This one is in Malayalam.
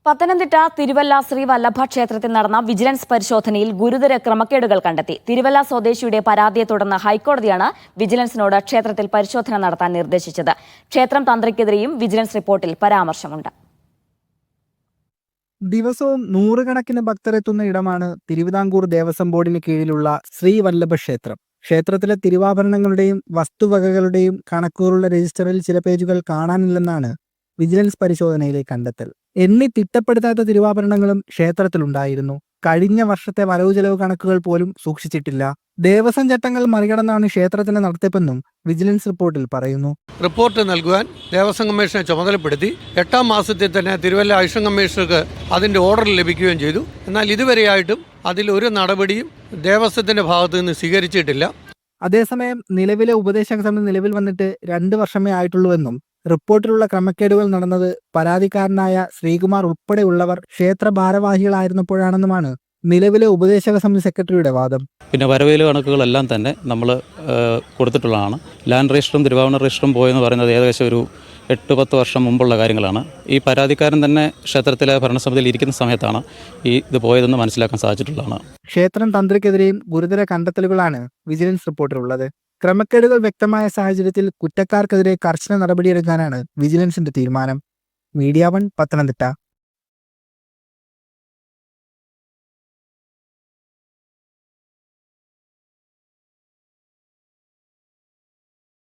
പത്തനംതിട്ട തിരുവല്ല ശ്രീ വല്ലഭ ക്ഷേത്രത്തിൽ നടന്ന വിജിലൻസ് പരിശോധനയിൽ ഗുരുതര ക്രമക്കേടുകൾ കണ്ടെത്തി. തിരുവല്ല സ്വദേശിയുടെ പരാതിയെ തുടർന്ന് ഹൈക്കോടതിയാണ് വിജിലൻസിനോട് ക്ഷേത്രത്തിൽ പരിശോധന നടത്താൻ നിർദ്ദേശിച്ചത്. ക്ഷേത്രം തന്ത്രിക്കെതിരെയും വിജിലൻസ് റിപ്പോർട്ടിൽ പരാമർശമുണ്ട്. ദിവസവും നൂറുകണക്കിന് ഭക്തരെത്തുന്ന ഇടമാണ് തിരുവിതാംകൂർ ദേവസ്വം ബോർഡിന് കീഴിലുള്ള ശ്രീ വല്ലഭ ക്ഷേത്രം. ക്ഷേത്രത്തിലെ തിരുവാഭരണങ്ങളുടെയും വസ്തുവകകളുടെയും കണക്കുകളുടെ രജിസ്റ്ററിൽ ചില പേജുകൾ കാണാനില്ലെന്നാണ് വിജിലൻസ് പരിശോധനയിലെ കണ്ടെത്തൽ. എണ്ണി തിട്ടപ്പെടുത്താത്ത തിരുവാഭരണങ്ങളും ക്ഷേത്രത്തിലുണ്ടായിരുന്നു. കഴിഞ്ഞ വർഷത്തെ വരവ് ചെലവ് കണക്കുകൾ പോലും സൂക്ഷിച്ചിട്ടില്ല. ദേവസ്വം ചട്ടങ്ങൾ മറികടന്നാണ് ക്ഷേത്രത്തിന്റെ നടത്തിപ്പെന്നും വിജിലൻസ് റിപ്പോർട്ടിൽ പറയുന്നു. റിപ്പോർട്ട് നൽകുവാൻ ദേവസ്വം കമ്മീഷനെ ചുമതലപ്പെടുത്തി 8-ാം മാസത്തിൽ തന്നെ തിരുവല്ല അഡീഷണൽ കമ്മീഷണർക്ക് അതിന്റെ ഓർഡർ ലഭിക്കുകയും ചെയ്തു. എന്നാൽ ഇതുവരെയായിട്ടും അതിലൊരു നടപടിയും ദേവസ്വത്തിന്റെ ഭാഗത്തു നിന്ന് സ്വീകരിച്ചിട്ടില്ല. അതേസമയം നിലവിലെ ഉപദേശക സമിതി നിലവിൽ വന്നിട്ട് 2 വർഷമേ ആയിട്ടുള്ളൂവെന്നും റിപ്പോർട്ടിലുള്ള ക്രമക്കേടുകൾ നടന്നത് പരാതിക്കാരനായ ശ്രീകുമാർ ഉൾപ്പെടെയുള്ളവർ ക്ഷേത്ര ഭാരവാഹികളായിരുന്നപ്പോഴാണെന്നുമാണ് നിലവിലെ ഉപദേശക സമിതി സെക്രട്ടറിയുടെ വാദം. പിന്നെ വരവേല് കണക്കുകളെല്ലാം തന്നെ നമ്മൾ കൊടുത്തിട്ടുള്ളതാണ്. ലാൻഡ് രജിസ്റ്ററും തിരുവാഭരണ രജിസ്റ്ററും പോയെന്ന് പറയുന്നത് ഏകദേശം ഒരു 8-10 വർഷം മുമ്പുള്ള കാര്യങ്ങളാണ്. ഈ പരാതിക്കാരൻ തന്നെ ക്ഷേത്രത്തിലെ ഭരണസമിതിയിൽ ഇരിക്കുന്ന സമയത്താണ് ഇത് പോയതെന്ന് മനസ്സിലാക്കാൻ സാധിച്ചിട്ടുള്ളതാണ്. ക്ഷേത്രം തന്ത്രിക്കെതിരെയും ഗുരുതര കണ്ടെത്തലുകളാണ് വിജിലൻസ് റിപ്പോർട്ടിലുള്ളത്. ക്രമക്കേടുകൾ വ്യക്തമായ സാഹചര്യത്തിൽ കുറ്റക്കാർക്കെതിരെ കർശന നടപടിയെടുക്കാനാണ് വിജിലൻസിന്റെ തീരുമാനം. മീഡിയ 1 പത്തനംതിട്ട.